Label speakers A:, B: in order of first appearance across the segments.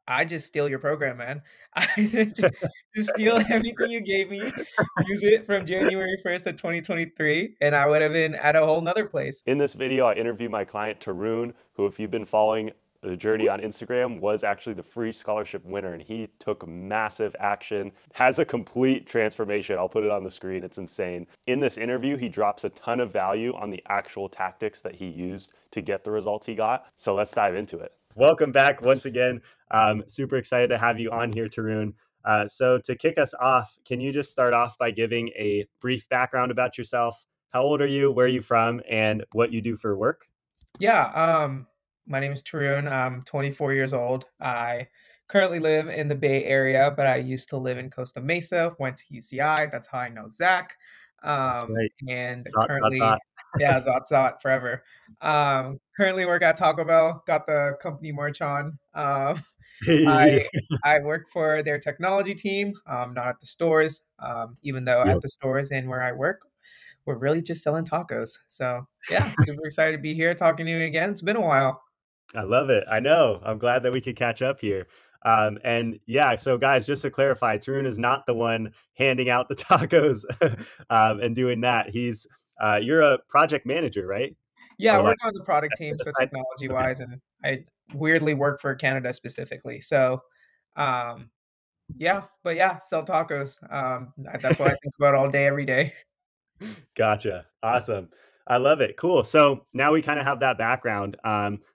A: I just steal your program, man. I just steal everything you gave me, use it from January 1st of 2023, and I would have been at a whole nother place.
B: In this video, I interview my client Tarun, who, if you've been following the journey on Instagram, was actually the free scholarship winner, and he took massive action, has a complete transformation. I'll put it on the screen. It's insane. In this interview, he drops a ton of value on the actual tactics that he used to get the results he got. So let's dive into it. Welcome back once again. Super excited to have you on here, Tarun. So to kick us off, can you just start off by giving a brief background about yourself? How old are you? Where are you from? And what you do for work?
A: Yeah, my name is Tarun. I'm 24 years old. I currently live in the Bay Area, but I used to live in Costa Mesa, went to UCI. That's how I know Zach.
B: That's right.
A: And
B: Zot, zot, zot.
A: currently, yeah, Zot Zot forever. Currently work at Taco Bell, got the company merch on. I
B: Hey.
A: I work for their technology team, not at the stores, even though at
B: Yep.
A: the stores and where I work, we're really just selling tacos. So yeah, super excited to be here talking to you again. It's been a while.
B: I love it. I know. I'm glad that we could catch up here. And yeah, so guys, just to clarify, Tarun is not the one handing out the tacos and doing that. You're a project manager, right?
A: Yeah,
B: Or
A: I
B: am I
A: work on the product
B: to
A: team,
B: the
A: so
B: side?
A: technology
B: Okay.
A: wise, and I weirdly work for Canada specifically. So, um, yeah, but yeah, sell tacos. That's what I think about all day, every day.
B: Gotcha. Awesome. I love it. Cool. So now we kind of have that background.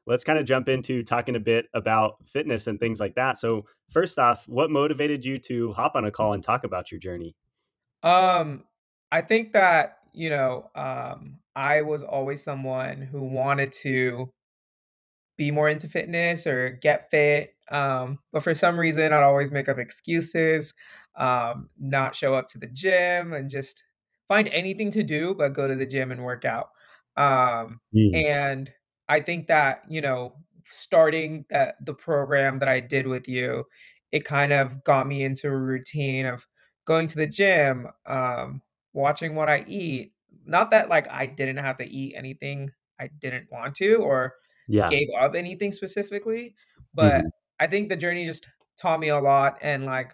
B: Let's kind of jump into talking a bit about fitness and things like that. So first off, what motivated you to hop on a call and talk about your journey?
A: Um, I think that I was always someone who wanted to be more into fitness or get fit. But for some reason, I'd always make up excuses, not show up to the gym, and just find anything to do but go to the gym and work out. Um,
B: Mm,
A: and I think that, starting the program that I did with you, it kind of got me into a routine of going to the gym, watching what I eat. Not that like I didn't have to eat anything I didn't want to, or
B: yeah.
A: gave up anything specifically, but
B: Mhm.
A: I think the journey just taught me a lot, and, like,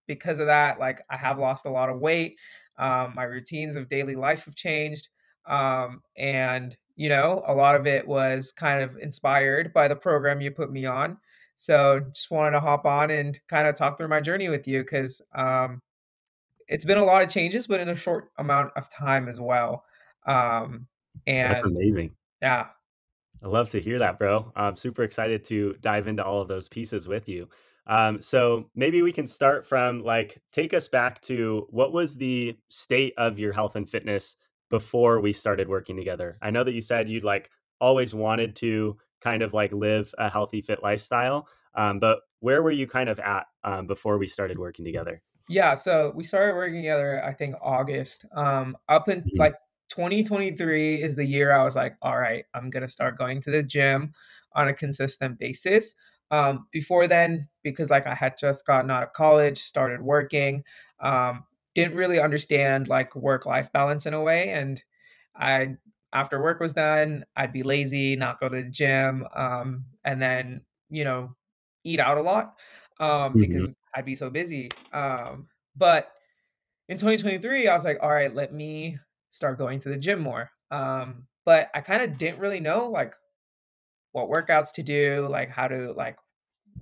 A: because of that, like, I have lost a lot of weight, my routines of daily life have changed, and, a lot of it was kind of inspired by the program you put me on, so just wanted to hop on and kinda talk through my journey with you 'cause, it's been a lot of changes, but in a short amount of time as well, um,
B: That's
A: and
B: amazing.
A: yeah.
B: I love to hear that, bro. I'm super excited to dive into all of those pieces with you. So maybe we can start from like take us back to what was the state of your health and fitness before we started working together? I know that you said you'd like always wanted to kind of like live a healthy, fit lifestyle, but where were you kind of at before we started working together?
A: Yeah, so we started working together, I think August. Up in
B: Mhm.
A: like 2023 is the year I was like, all right, I'm gonna start going to the gym on a consistent basis. Before then, because like I had just gotten out of college, started working, um, didn't really understand like work-life balance in a way. And I after work was done, I'd be lazy, not go to the gym, and then, eat out a lot
B: Mhm.
A: because I'd be so busy. But in 2023, I was like, all right, let me start going to the gym more. But I kind of didn't really know like what workouts to do, like how to like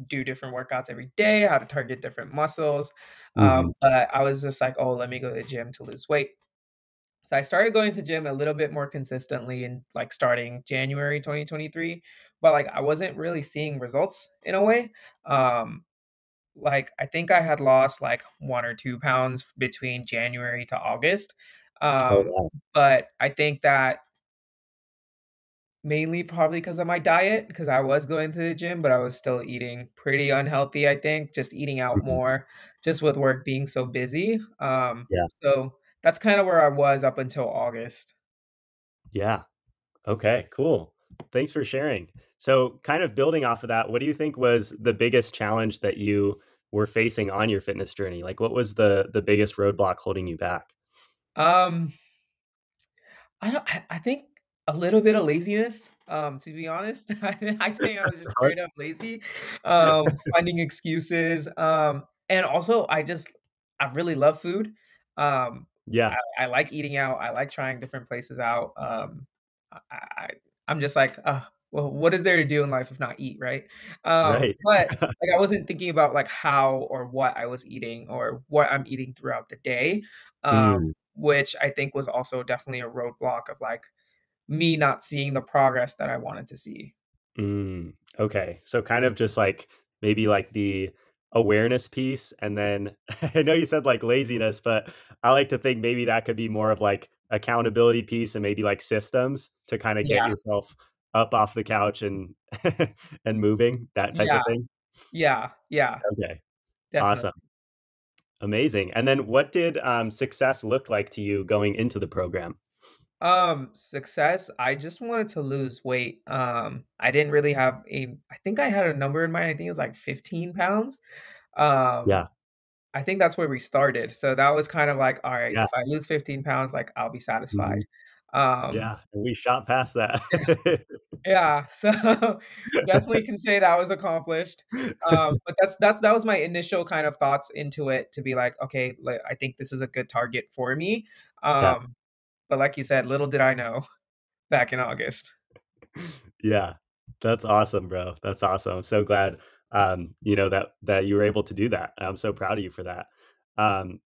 A: do different workouts every day, how to target different muscles.
B: Mhm.
A: But I was just like, oh, let me go to the gym to lose weight. So I started going to the gym a little bit more consistently in like starting January 2023, but like I wasn't really seeing results in a way. Um, like, I think I had lost, like, 1 or 2 pounds between January to August,
B: Oh,
A: um,
B: wow.
A: but I think that mainly probably because of my diet, because I was going to the gym, but I was still eating pretty unhealthy, I think, just eating out
B: Mhm.
A: more, just with work being so busy,
B: Yeah.
A: so that's kinda where I was up until August.
B: Yeah. Okay, cool. Thanks for sharing. So, kind of building off of that, what do you think was the biggest challenge that you were facing on your fitness journey? Like, what was the biggest roadblock holding you back?
A: Um, I don't I think A little bit of laziness, to be honest. I think I was just
B: What?
A: straight up lazy, finding excuses, and also I really love food. Um,
B: Yeah,
A: I like eating out, I like trying different places out, I I'm just like, "Ugh, well, what is there to do in life if not eat," right?
B: right.
A: But, like, I wasn't thinking about, like, how or what I was eating or what I'm eating throughout the day,
B: Mm,
A: which I think was also definitely a roadblock of, like, me not seeing the progress that I wanted to see.
B: okay. So kind of just like maybe like the awareness piece, and then I know you said like laziness, but I like to think maybe that could be more of like accountability piece and maybe like systems to kind of get
A: Yeah,
B: yourself up off the couch and and moving, that type
A: yeah,
B: of thing.
A: yeah,
B: Okay.
A: definitely.
B: Awesome. Amazing. And then what did success look like to you going into the program?
A: Success, I just wanted to lose weight. I didn't really have I think I had a number in mind. I think it was like 15 pounds. Um,
B: Yeah.
A: I think that's where we started. So that was kind of like, all right,
B: Yeah.
A: if I lose 15 pounds, like I'll be satisfied.
B: Mhm.
A: Um,
B: Yeah. And we shot past that.
A: yeah, so definitely can say that was accomplished. But that was my initial kind of thoughts into it to be like, okay, like, I think this is a good target for me.
B: Yeah.
A: But like you said, little did I know back in August.
B: Yeah. That's awesome, bro. That's awesome. I'm so glad, that you were able to do that. I'm so proud of you for that. Um,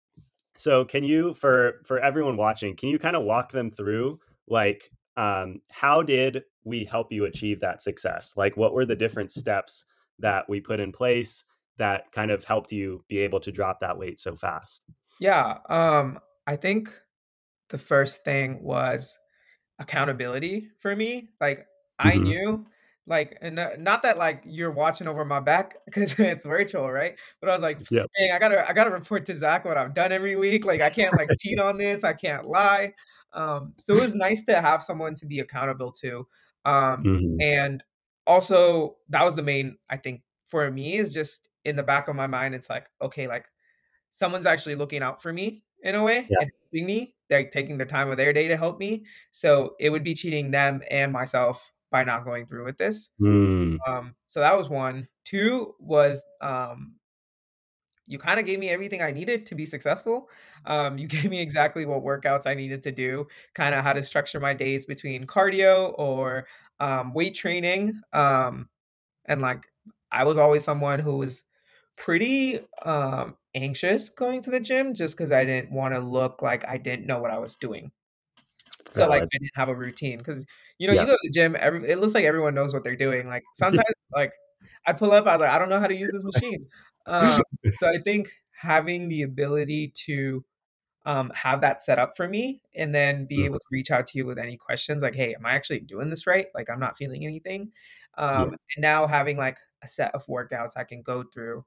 B: so can you, for everyone watching, can you kind of walk them through, like, how did we help you achieve that success? Like, what were the different steps that we put in place that kind of helped you be able to drop that weight so fast?
A: Yeah, I think the first thing was accountability for me. Like, I
B: Mhm.
A: knew, like, and not that like you're watching over my back because it's virtual, right? But I was like,
B: Yep.
A: dang, I gotta report to Zach what I've done every week. Like, I can't like cheat on this. I can't lie. So it was nice to have someone to be accountable to.
B: Mhm.
A: And also that was the main, I think, for me is just in the back of my mind. It's like, okay, like someone's actually looking out for me in a way
B: Yeah.
A: and helping me. They're taking the time of their day to help me. So it would be cheating them and myself by not going through with this.
B: Mm.
A: So that was one. Two was you kind of gave me everything I needed to be successful. You gave me exactly what workouts I needed to do, kind of how to structure my days between cardio or weight training. And like I was always someone who was pretty anxious going to the gym just because I didn't want to look like I didn't know what I was doing. So like
B: Oh,
A: I didn't have a routine because you
B: yeah.
A: go to the gym, it looks like everyone knows what they're doing. Like sometimes like I'd pull up, I was like, I don't know how to use this machine. Um, so I think having the ability to have that set up for me and then be able to reach out to you with any questions like, hey, am I actually doing this right? Like I'm not feeling anything.
B: Yeah.
A: And now having like a set of workouts I can go through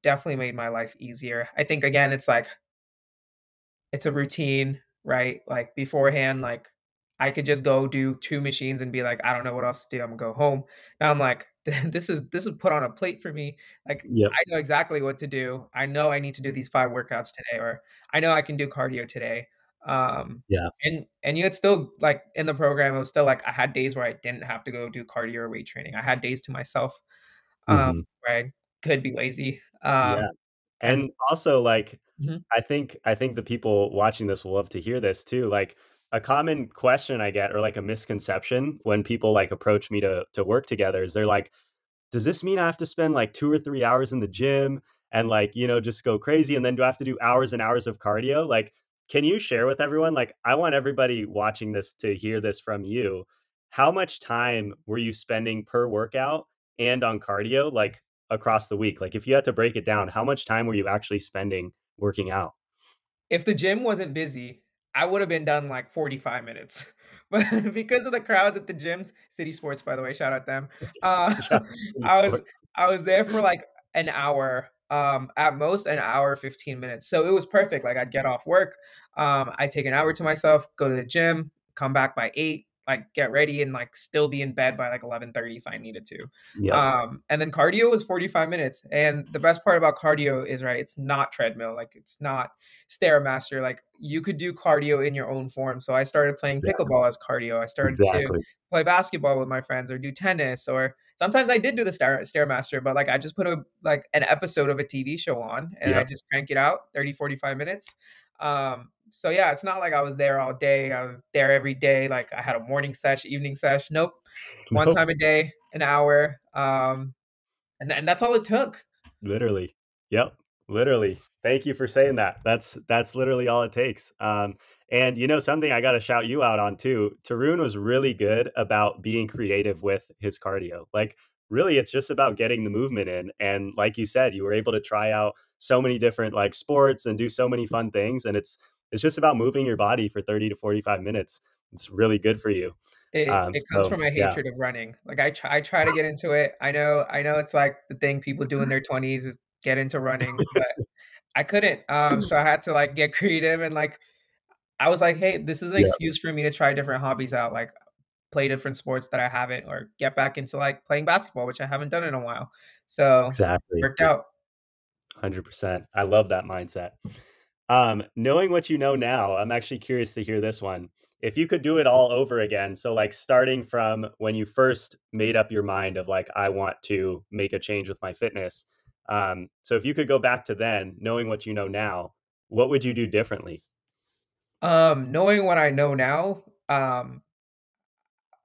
A: definitely made my life easier. I think again, it's like it's a routine, right? Like beforehand, like I could just go do 2 machines and be like, I don't know what else to do. I'm gonna go home. Now I'm like, this is put on a plate for me. Like
B: Yep.
A: I know exactly what to do. I know I need to do these 5 workouts today, or I know I can do cardio today.
B: Yeah.
A: And you had still like in the program, it was still like I had days where I didn't have to go do cardio or weight training. I had days to myself
B: Mhm.
A: where I could be lazy.
B: Yeah.
A: And
B: And also, like,
A: Mhm.
B: I think the people watching this will love to hear this too. Like, a common question I get, or like a misconception when people like approach me to work together, is they're like, does this mean I have to spend like 2 or 3 hours in the gym and like, just go crazy? And then do I have to do hours and hours of cardio? Like, can you share with everyone? Like, I want everybody watching this to hear this from you. How much time were you spending per workout and on cardio, like across the week? Like, if you had to break it down, how much time were you actually spending working out?
A: If the gym wasn't busy, I would have been done like 45 minutes. But because of the crowds at the gyms, City Sports, by the way, shout out them. Uh,
B: Yeah,
A: I was
B: esports.
A: I was there for like an hour, at most an hour, 15 minutes. So it was perfect. Like I'd get off work, I'd take an hour to myself, go to the gym, come back by 8. like get ready and like still be in bed by like 11:30 if I needed to.
B: Yep.
A: And then cardio was 45 minutes. And the best part about cardio is, right, it's not treadmill, like it's not Stairmaster. Like you could do cardio in your own form. So I started playing
B: Exactly.
A: pickleball as cardio. I started to
B: Exactly.
A: play basketball with my friends or do tennis, or sometimes I did do the Stairmaster, but like I just put a like an episode of a TV show on and I
B: Yep.
A: just crank it out 30, 45 minutes. So yeah, it's not like I was there all day. I was there every day. Like I had a morning sesh, evening sesh. Nope. One
B: Nope.
A: time a day, an hour. And that's all it took.
B: Literally. Yep. Literally. Thank you for saying that. That's literally all it takes. And you know something I got to shout you out on too. Tarun was really good about being creative with his cardio. Like really, it's just about getting the movement in. And like you said, you were able to try out so many different like sports and do so many fun things. And it's just about moving your body for 30 to 45 minutes. It's really good for you.
A: It comes
B: So
A: from my
B: yeah,
A: hatred of running. Like I try to get into it. I know it's like the thing people do in their 20s is get into running, but I couldn't. So I had to like get creative and like I was like, hey, this is an
B: yeah,
A: excuse for me to try different hobbies out, like play different sports that I haven't, or get back into like playing basketball, which I haven't done in a while. So
B: exactly.
A: worked out.
B: 100%. I love that mindset. Knowing what you know now, I'm actually curious to hear this one. If you could do it all over again, so like starting from when you first made up your mind of like, I want to make a change with my fitness. So if you could go back to then, knowing what you know now, what would you do differently?
A: Knowing what I know now,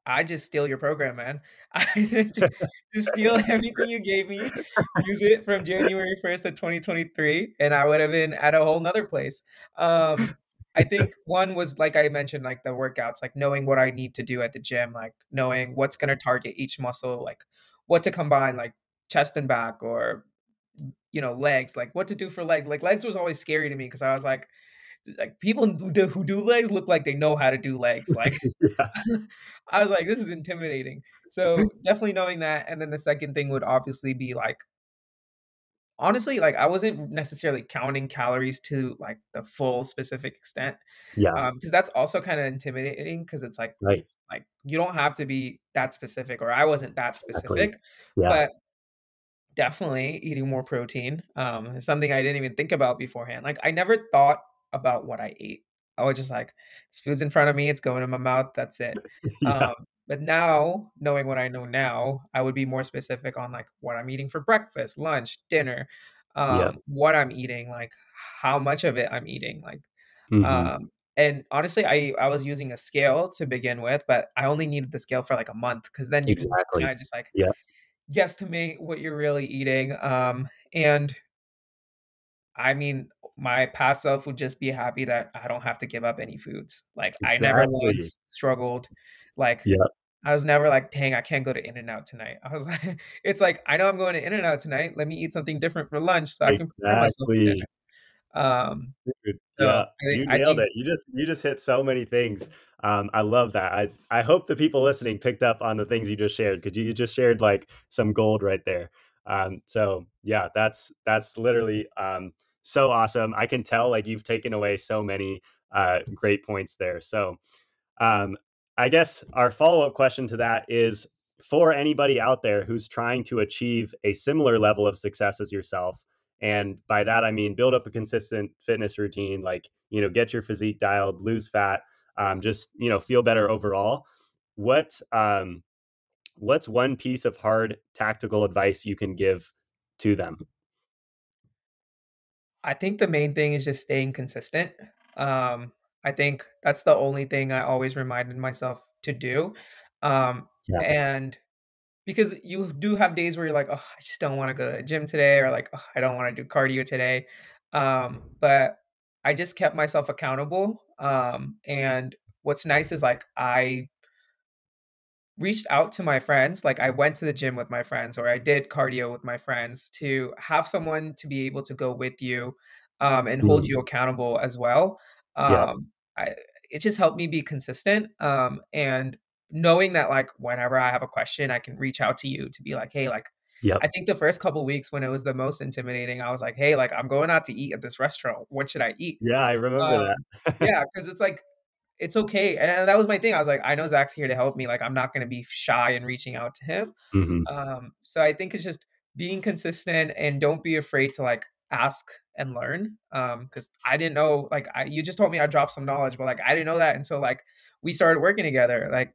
A: I just steal your program, man. I just steal everything you gave me, use it from January 1st of 2023, and I would have been at a whole nother place. I think one was like I mentioned, like the workouts, like knowing what I need to do at the gym, like knowing what's gonna target each muscle, like what to combine, like chest and back, or legs, like what to do for legs. Like legs was always scary to me because I was like people who do legs look like they know how to do legs. Like
B: Yeah.
A: I was like, this is intimidating. So definitely knowing that. And then the second thing would obviously be like, honestly, like I wasn't necessarily counting calories to like the full specific extent.
B: Yeah.
A: Because that's also kind of intimidating because it's
B: Right.
A: like you don't have to be that specific, or I wasn't that
B: Exactly.
A: specific,
B: Yeah.
A: but definitely eating more protein, is something I didn't even think about beforehand. Like, I never thought about what I ate. I was just like, "This food's in front of me, it's going in my mouth, that's it."
B: Yeah.
A: But now, knowing what I know now, I would be more specific on, like, what I'm eating for breakfast, lunch, dinner,
B: Yeah.
A: what I'm eating, like, how much of it I'm eating, like,
B: Hmm.
A: and honestly, I was using a scale to begin with, but I only needed the scale for, like, a month because then you can
B: Exactly.
A: kinda just, like,
B: Yeah.
A: guesstimate what you're really eating. And I mean, my past self would just be happy that I don't have to give up any foods. Like I never
B: Exactly.
A: once struggled. Like
B: Yeah.
A: I was never like, dang, I can't go to In and Out tonight. I was like, it's like I know I'm going to In and Out tonight. Let me eat something different for lunch so I can prepare myself for dinner.
B: Exactly. Dude,
A: So
B: yeah, you
A: I
B: nailed
A: think
B: it. You just hit so many things. I love that. I hope the people listening picked up on the things you just shared because you just shared like some gold right there. So yeah, that's literally so awesome. I can tell like you've taken away so many great points there. So um, I guess our follow up question to that is for anybody out there who's trying to achieve a similar level of success as yourself. And by that, I mean, build up a consistent fitness routine, like, get your physique dialed, lose fat, just, feel better overall. What, what's one piece of hard tactical advice you can give to them?
A: I think the main thing is just staying consistent. Um, I think that's the only thing I always reminded myself to do.
B: Yeah.
A: And because you do have days where you're like, "Oh, I just don't wanna go to the gym today," or like, "Oh, I don't wanna do cardio today." But I just kept myself accountable, and what's nice is, like, I reached out to my friends, like, I went to the gym with my friends, or I did cardio with my friends to have someone to be able to go with you, and hold
B: Mm,
A: you accountable as well.
B: yep.
A: I It just helped me be consistent, and knowing that, like, whenever I have a question, I can reach out to you to be like, "Hey," like,
B: Yep.
A: I think the first couple weeks when it was the most intimidating, I was like, "Hey, like, I'm going out to eat at this restaurant. What should I eat?"
B: Yeah, I remember
A: Um,
B: that.
A: yeah, because it's like it's okay. And that was my thing. I was like, I know Zach's here to help me. Like, I'm not going to be shy in reaching out to him.
B: Hmm.
A: So I think it's just being consistent and don't be afraid to like ask and learn. Because I didn't know, like, you just told me I dropped some knowledge, but like, I didn't know that until like we started working together. Like,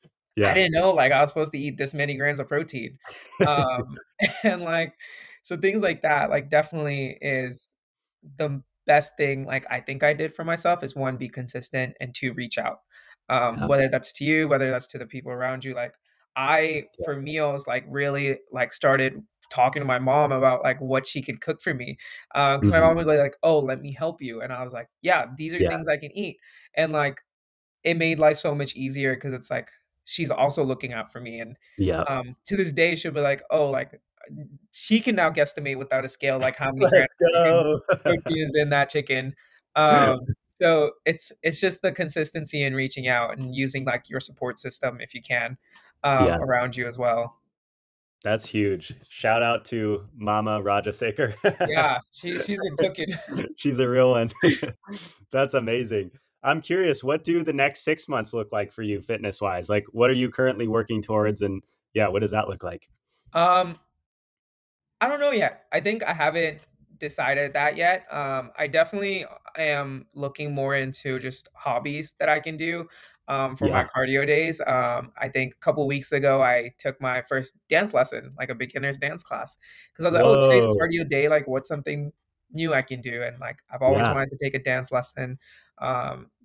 A: I
B: Yeah.
A: didn't know like I was supposed to eat this many grams of protein. Um, and like so things like that like definitely is the best thing like I think I did for myself is one, be consistent and two, reach out.
B: Yeah.
A: Whether that's to you, whether that's to the people around you. Like I
B: Yeah.
A: for meals like really like started talking to my mom about like what she could cook for me. Because my
B: Hmm.
A: mom was like, "Oh, let me help you," and I was like, "Yeah, these are
B: Yeah.
A: things I can eat." And like it made life so much easier because it's like she's also looking out for me. And
B: Yeah.
A: to this day, she'll be like, "Oh, like she can now guesstimate without a scale, like how many grams
B: Let's
A: of
B: go.
A: protein is in that chicken." So it's just the consistency in reaching out and using like your support system if you can
B: Yeah.
A: around you as well.
B: That's huge. Shout out to Mama Rajasekar.
A: Yeah, she's been cooking.
B: She's a real one. That's amazing. I'm curious, what do the next 6 months look like for you fitness wise? Like, what are you currently working towards? And yeah, what does that look like?
A: um, I don't know yet. I think I haven't decided that yet. I definitely am looking more into just hobbies that I can do for my
B: Yeah.
A: cardio days. I think a couple weeks ago I took my first dance lesson, like a beginner's dance class, because I was like, "Oh, today's
B: Whoa.
A: cardio day. Like, what's something new I can do?" And like, I've always
B: Yeah.
A: wanted to take a dance lesson.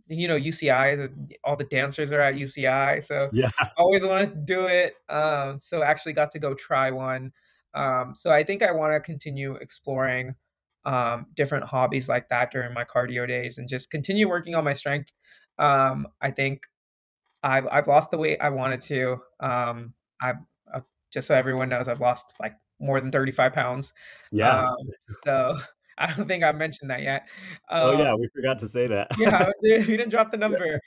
A: UCI, all the dancers are at UCI, so
B: Yeah.
A: I always wanted to do it. So I actually got to go try one. So I think I want to continue exploring different hobbies like that during my cardio days and just continue working on my strength. I think I've lost the weight I wanted to. I've just so everyone knows, I've lost like more than 35 pounds.
B: Yeah.
A: So I don't think I mentioned that yet.
B: Oh
A: Um,
B: yeah, we forgot to say that.
A: yeah, we didn't drop the
B: Yeah.
A: number.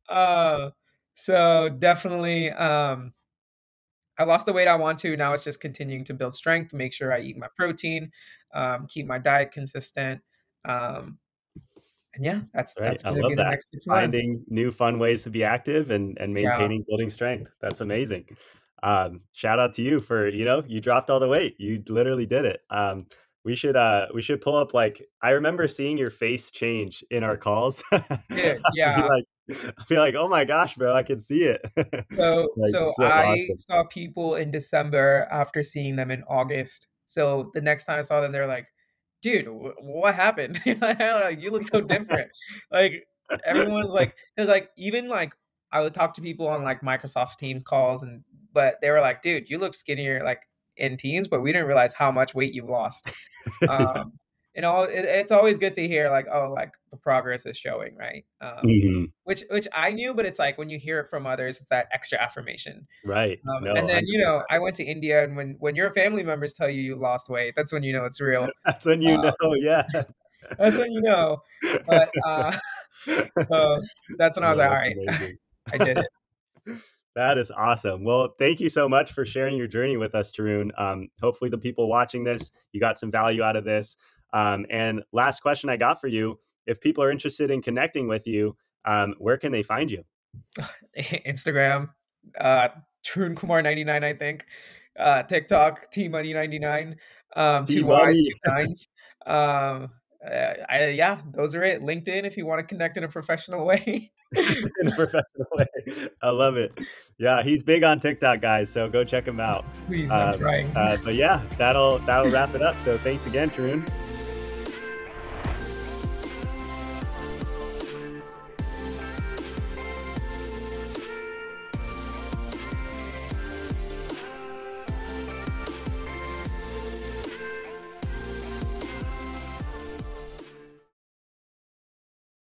A: Uh, so definitely. I lost the weight I want to. Now it's just continuing to build strength, make sure I eat my protein, keep my diet consistent. Um, and yeah,
B: Right.
A: that's
B: I
A: gonna be
B: love
A: the
B: that.
A: next 6 months.
B: Finding new fun ways to be active and
A: Yeah.
B: maintaining building strength. That's amazing. Shout out to you for, you dropped all the weight. You literally did it. We should pull up like I remember seeing your face change in our calls.
A: Did,
B: I'd be
A: yeah.
B: like I'd be like, "Oh my gosh, bro, I can see it." Like
A: So
B: so
A: I
B: awesome.
A: saw people in December after seeing them in August. So the next time I saw them, they're like, "Dude, what happened? Like, you look so different." Like everyone's like, because like even like I would talk to people on like Microsoft Teams calls, and but they were like, "Dude, you look skinnier like in Teams, but we didn't realize how much weight you've lost." Um, it's always good to hear like, oh, like the progress is showing, right?
B: Mhm.
A: Which I knew, but it's like when you hear it from others, it's that extra affirmation.
B: Right. No,
A: And then
B: 100%.
A: I went to India, and when your family members tell you you lost weight, that's when you know it's real.
B: That's when you know,
A: Uh,
B: yeah.
A: that's when you know. But so that's when I was
B: No,
A: like, all
B: that's
A: right,
B: amazing.
A: I did it.
B: That is awesome. Well, thank you so much for sharing your journey with us, Tarun. Hopefully, the people watching this, you got some value out of this. And last question I got for you: if people are interested in connecting with you, where can they find you?
A: Instagram, uh, Tarun Kumar 99, I think. TikTok, T Money 99,
B: T
A: two Y's,
B: Money
A: two nines. Um, yeah, those are it. LinkedIn, if you want to connect in a professional way.
B: in a professional way. I love it. Yeah, he's big on TikTok, guys. So go check him out.
A: Please, I'm trying.
B: But yeah, that'll wrap it up. So thanks again, Tarun.